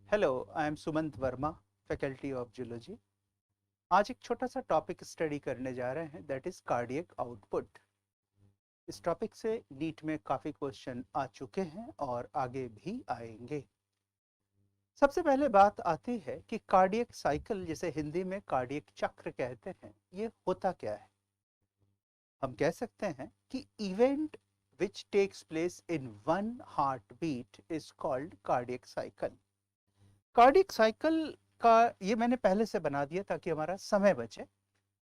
Hello, I am Sumant Verma, faculty of zoology. आज एक छोटा सा टॉपिक स्टडी करने जा रहे हैं, दैट इज कार्डियक आउटपुट। इस टॉपिक से नीट में काफ़ी क्वेश्चन आ चुके हैं और आगे भी आएंगे। सबसे पहले बात आती है कि कार्डियक साइकिल, जिसे हिंदी में कार्डियक चक्र कहते हैं, ये होता क्या है। हम कह सकते हैं कि event which takes place in one heartbeat is called cardiac cycle. Cardiac cycle का ये मैंने पहले से बना दिया ताकि हमारा समय बचे,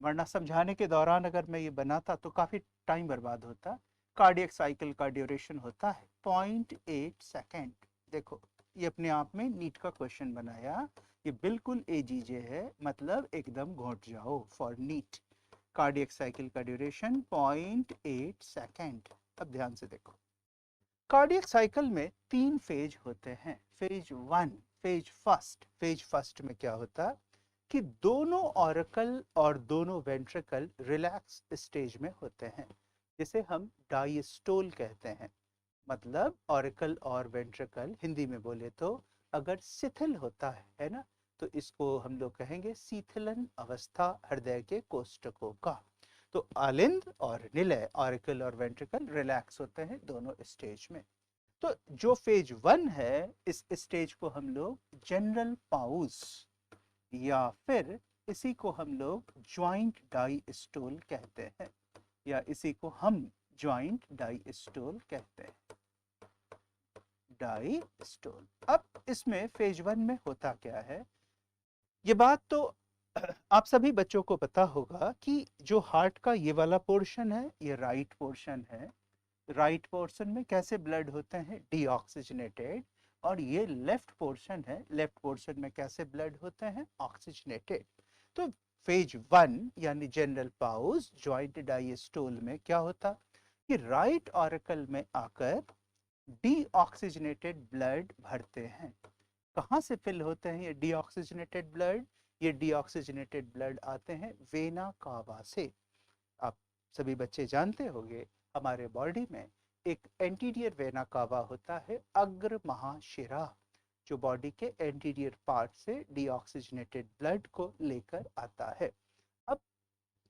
वरना समझाने के दौरान अगर मैं ये बनाता तो काफ़ी टाइम बर्बाद होता। कार्डियक साइकिल का ड्यूरेशन होता है 0.8 सेकेंड। देखो, ये अपने आप में नीट का क्वेश्चन बनाया, ये बिल्कुल एजीजे है, मतलब एकदम घोट जाओ फॉर नीट। कार्डियक साइकिल का ड्यूरेशन 0.8 सेकेंड। अब ध्यान से देखो, कार्डियक साइकिल में 3 फेज होते हैं। फेज 1, फेज फर्स्ट में क्या होता है कि दोनों ऑरिकल और दोनों वेंट्रिकल रिलैक्स स्टेज में होते हैं, जिसे हम डायस्टोल कहते हैं। मतलब ऑरिकल और वेंट्रिकल हिंदी में बोले तो अगर शिथिल होता है ना, तो इसको हम लोग कहेंगे शीतलन अवस्था हृदय के कोष्ठकों का। तो आलिंद और निलय, ऑरिकल और वेंट्रिकल रिलैक्स होते हैं दोनों स्टेज में। तो जो फेज 1 है, इस स्टेज को हम लोग जनरल पाउस या फिर इसी को हम लोग ज्वाइंट डायस्टोल कहते हैं, या इसी को हम ज्वाइंट डायस्टोल कहते हैं, डायस्टोल। अब इसमें फेज 1 में होता क्या है, ये बात तो आप सभी बच्चों को पता होगा कि जो हार्ट का ये वाला पोर्शन है, ये राइट पोर्शन है। राइट पोर्शन में कैसे ब्लड होते हैं, डीऑक्सीजनेटेड। और ये लेफ्ट पोर्शन है, लेफ्ट पोर्शन में कैसे ब्लड होते हैं, ऑक्सीजनेटेड। तो फेज 1 यानी जनरल पाउस ज्वाइंट डायस्टोल में क्या होता कि राइट ऑरिकल में आकर डीऑक्सीजनेटेड ब्लड भरते हैं। कहाँ से फिल होते हैं ये डीऑक्सीजनेटेड ब्लड? ये डीऑक्सीजनेटेड ब्लड आते हैं वेना कावा से। आप सभी बच्चे जानते होंगे, हमारे बॉडी में एक एंटीरियर वेना कावा होता है, अग्र महाशिरा, जो बॉडी के एंटीरियर पार्ट से डीऑक्सीजनेटेड ब्लड को लेकर आता है। अब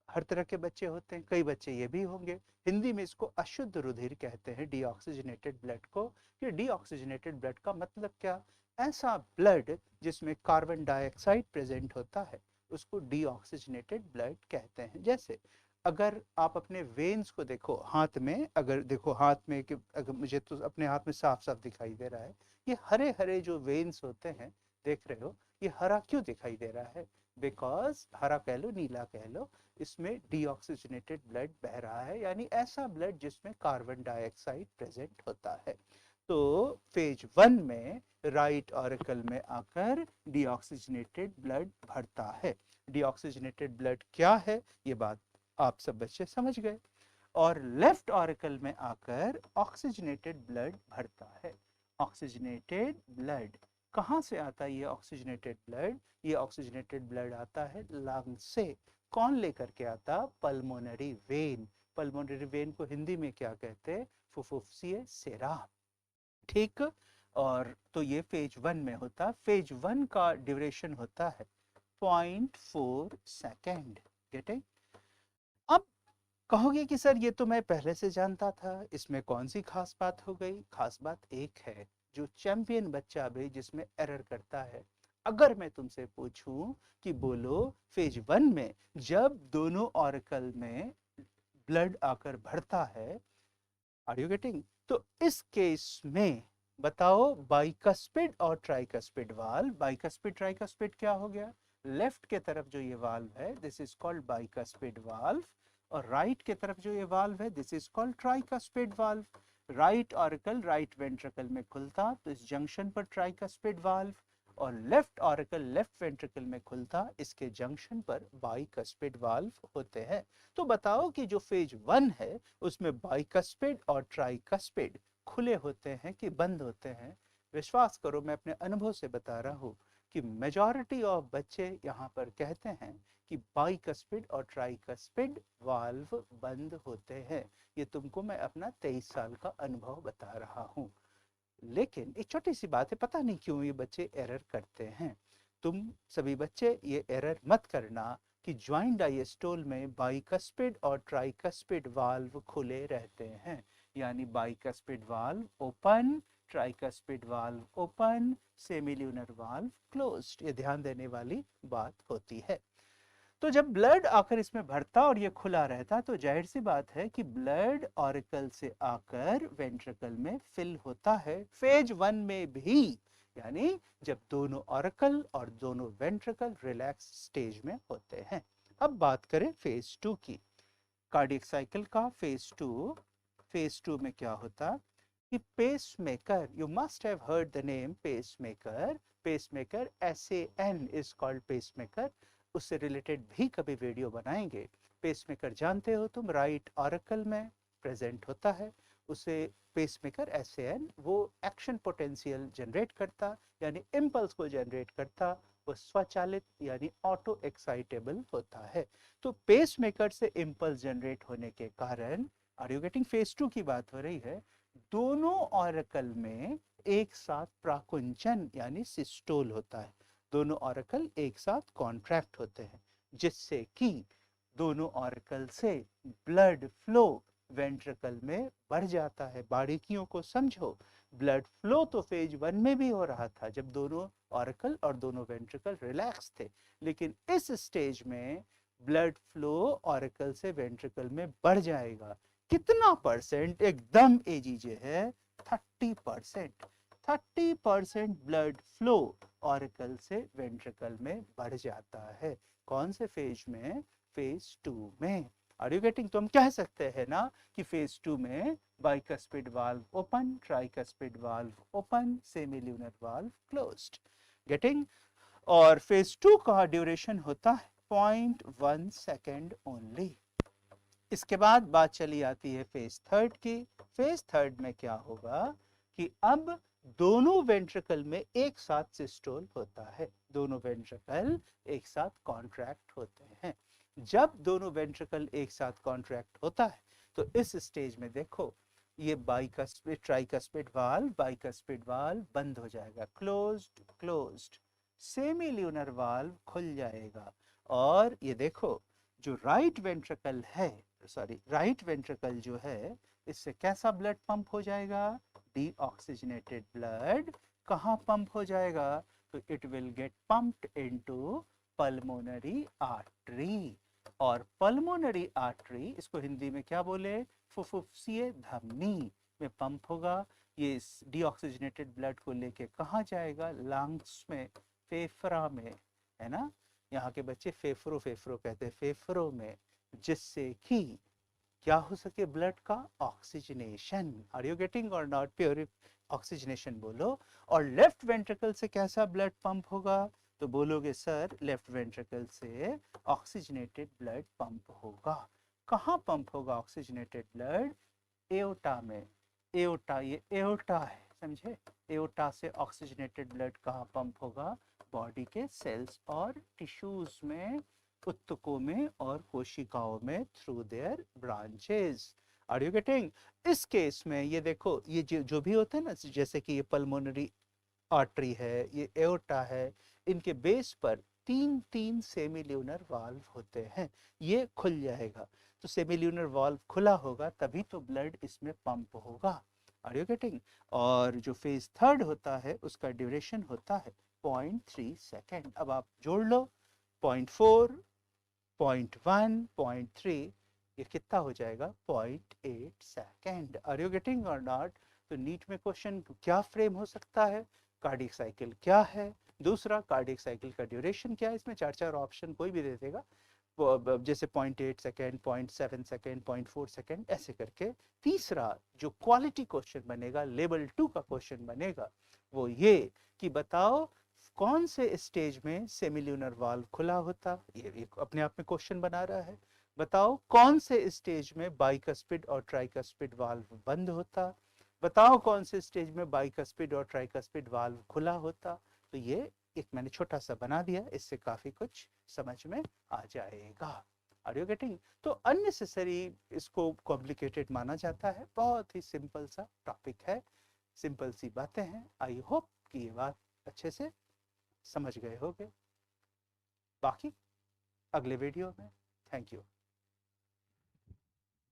हर तरह के बच्चे होते हैं, कई बच्चे ये भी होंगे, हिंदी में इसको अशुद्ध रुधिर कहते हैं डीऑक्सीजनेटेड ब्लड को। ये डीऑक्सीजनेटेड ब्लड का मतलब क्या? ऐसा ब्लड जिसमें कार्बन डाइऑक्साइड प्रेजेंट होता है, उसको डीऑक्सीजनेटेड ब्लड कहते हैं। जैसे अगर आप अपने वेन्स को देखो हाथ में, अगर देखो हाथ में, कि अगर मुझे तो अपने हाथ में साफ साफ दिखाई दे रहा है, ये हरे हरे जो वेन्स होते हैं, देख रहे हो, ये हरा क्यों दिखाई दे रहा है? बिकॉज हरा कह लो, नीला कह लो, इसमें डीऑक्सीजनेटेड ब्लड बह रहा है, यानी ऐसा ब्लड जिसमें कार्बन डाइऑक्साइड प्रेजेंट होता है। तो फेज 1 में राइट ऑरिकल में आकर डीऑक्सीजनेटेड ब्लड भरता है। डीऑक्सीजनेटेड ब्लड क्या है, ये बात आप सब बच्चे समझ गए। और लेफ्ट ऑरिकल में आकर ऑक्सीजनेटेड ब्लड भरता है। ऑक्सीजनेटेड ब्लड कहाँ से आता है? ये ऑक्सीजनेटेड ब्लड, ये ऑक्सीजनेटेड ब्लड आता है लंग से। कौन लेकर के आता? Pulmonary vein. पल्मोनरी वेन को हिंदी में क्या कहते हैं? फुफ्फुसीय सिरा। ठीक। और तो ये फेज 1 में होता। फेज 1 का ड्यूरेशन होता है 0.4 सेकेंड। गेटिंग? अब कहोगे कि सर ये तो मैं पहले से जानता था, इसमें कौन सी खास बात हो गई? खास बात एक है, जो चैंपियन बच्चा भी जिसमें एरर करता है। अगर मैं तुमसे पूछूं कि बोलो फेज 1 में जब दोनों ऑरिकल में ब्लड आकर भरता है, आर यू गेटिंग? तो इस केस में बताओ, बाइकस्पिड और ट्राइकस्पिड वाल्व, बाइकस्पिड ट्राइकस्पिड क्या हो गया? लेफ्ट के तरफ जो ये वाल्व है, this is called bicuspid valve, और राइट के तरफ जो ये वाल्व है, this is called tricuspid valve. Right auricle right ventricle में खुलता तो इस जंक्शन पर ट्राइकस्पिड वाल्व, और लेफ्ट ऑरिकल लेफ्ट वेंट्रिकल में खुलता, इसके जंक्शन पर बाइकस्पिड वाल्व होते हैं। तो बताओ कि जो फेज 1 है उसमें बाइकस्पिड और ट्राइकस्पिड खुले होते हैं कि बंद होते हैं? विश्वास करो, मैं अपने अनुभव से बता रहा हूँ कि मेजॉरिटी ऑफ बच्चे यहाँ पर कहते हैं कि बाइकस्पिड और ट्राइकस्पिड वाल्व बंद होते हैं। ये तुमको मैं अपना 23 साल का अनुभव बता रहा हूँ। लेकिन एक छोटी सी बात है, पता नहीं क्यों ये बच्चे एरर करते हैं। तुम सभी बच्चे ये एरर मत करना कि ज्वाइंट डायस्टोल में बाइकस्पिड और ट्राइकस्पिड वाल्व खुले रहते हैं, यानी bicuspid valve open, tricuspid valve open, semilunar valve closed. ये ध्यान देने वाली बात होती है। तो जब ब्लड आकर इसमें भरता और ये खुला रहता तो जाहिर सी बात है कि ब्लड ऑरिकल से आकर वेंट्रिकल में फिल होता है, फेज 1 में भी, यानी जब दोनों ऑरिकल और दोनों वेंट्रिकल रिलैक्स स्टेज में होते हैं। अब बात करें फेज 2 की, कार्डियक साइकिल का फेज 2 में क्या होता कि pacemaker, you must have heard the name pacemaker, pacemaker SAN is called pacemaker, उससे रिलेटेड भी कभी वीडियो बनाएंगे। पेसमेकर जानते हो तुम, राइट ऑरिकल में प्रेजेंट होता है, उसे पेसमेकर SAN वो एक्शन पोटेंशियल जनरेट करता, यानी इम्पल्स को जनरेट करता, वो स्वचालित यानी ऑटो एक्साइटेबल होता है। तो पेसमेकर से इम्पल्स जनरेट होने के कारण, आर यू गेटिंग, फेज 2 की बात हो रही है, दोनों ऑरिकल में एक साथ प्राकुंचन यानी सिस्टोल होता है, दोनों ऑरिकल एक साथ कॉन्ट्रैक्ट होते हैं, जिससे कि दोनों ऑरिकल से ब्लड फ्लो वेंट्रिकल में बढ़ जाता है। बारीकियों को समझो, ब्लड फ्लो तो फेज 1 में भी हो रहा था जब दोनों ऑरिकल और दोनों वेंट्रिकल रिलैक्स थे, लेकिन इस स्टेज में ब्लड फ्लो ऑरिकल से वेंट्रिकल में बढ़ जाएगा। कितना परसेंट? एकदम एजीजे है, 30%। 30% ब्लड फ्लो ऑरिकल से वेंट्रिकल में बढ़ जाता है। कौन से फेज में? फेज 2 में। Are you getting? तो हम कह सकते हैं ना कि फेज 2 में bicuspid valve open, tricuspid valve open, semilunar valve closed. Getting? और फेज 2 का ड्यूरेशन होता है 0.1 सेकेंड ओनली। इसके बाद बात चली आती है फेज 3 की। फेज 3 में क्या होगा कि अब दोनों वेंट्रिकल में एक साथ सिस्टोल होता है, दोनों वेंट्रिकल एक साथ कॉन्ट्रैक्ट होते हैं। जब दोनों वेंट्रिकल एक साथ कॉन्ट्रैक्ट होता है तो इस स्टेज में देखो, ये bicuspid tricuspid valve, bicuspid valve बंद हो जाएगा, क्लोज्ड क्लोज्ड। सेमिल्यूनर वाल्व खुल जाएगा, और ये देखो जो राइट वेंट्रिकल है, सॉरी राइट वेंट्रिकल जो है, इससे कैसा ब्लड पंप हो जाएगा? डीऑक्सीजनेटेड ब्लड कहाँ पंप हो जाएगा? तो it will get pumped into pulmonary artery, और पल्मोनरी आर्टरी, इसको हिंदी में क्या बोले? फुफ्फुसीय धमनी में पंप होगा। ये डीऑक्सीजनेटेड ब्लड को लेके कहाँ जाएगा? लंग्स में, फेफड़ा में, है ना, यहाँ के बच्चे फेफड़ों फेफड़ों कहते हैं, फेफड़ों में, जिससे कि क्या हो सके? ब्लड का ऑक्सीजनेशन। आर यू गेटिंग और नॉट? प्योर ऑक्सीजनेशन बोलो। और लेफ्ट वेंट्रिकल से कैसा ब्लड पंप होगा? तो बोलोगे सर लेफ्ट वेंट्रिकल से ऑक्सीजनेटेड ब्लड पंप होगा। कहाँ पंप होगा ऑक्सीजनेटेड ब्लड? एओटा में। एओटा, ये एओटा है, समझे? एओटा से ऑक्सीजनेटेड ब्लड कहाँ पंप होगा? बॉडी के सेल्स और टिश्यूज में, ऊतकों में और कोशिकाओं में, through their branches. Are you getting? इस केस में ये देखो, ये जो भी होता है ना, जैसे कि ये पल्मोनरी आर्टरी है, ये एओर्टा है, इनके बेस पर तीन तीन सेमिल्यूनर वाल्व होते हैं, ये खुल जाएगा। तो सेमिल्यूनर वाल्व खुला होगा तभी तो ब्लड इसमें पंप होगा। Are you getting? और जो फेज 3 होता है उसका ड्यूरेशन होता है 0.3 सेकेंड। अब आप जोड़ लो, 0.4, 0.1, 0.3, ये कितना हो जाएगा? 0.8 सेकेंड। आर यू गेटिंग और नॉट? तो नीट में क्वेश्चन क्या फ्रेम हो सकता है? कार्डियक साइकिल क्या है, दूसरा कार्डियक साइकिल का ड्यूरेशन क्या है, इसमें चार चार ऑप्शन कोई भी दे देगा, जैसे 0.8 सेकेंड, 0.7 सेकेंड, 0.4 सेकेंड, ऐसे करके। तीसरा जो क्वालिटी क्वेश्चन बनेगा, लेवल 2 का क्वेश्चन बनेगा, वो ये कि बताओ कौन से स्टेज में सेमिल्यूनर वाल्व खुला होता? ये एक अपने आप में क्वेश्चन बना रहा है। बताओ कौन से स्टेज में बाइकस्पिड और ट्राइकस्पिड वाल्व बंद होता? बताओ कौन से स्टेज में बाइकस्पिड और ट्राइकस्पिड वाल्व खुला होता? तो ये एक मैंने छोटा सा बना दिया, इससे काफी कुछ समझ में आ जाएगा। Are you getting? तो अननेसेसरी इसको कॉम्प्लिकेटेड माना जाता है, बहुत ही सिंपल सा टॉपिक है। सिंपल सी बातें हैं। आई होप कि ये बात अच्छे से समझ गए होगे। बाकी अगले वीडियो में। Thank you.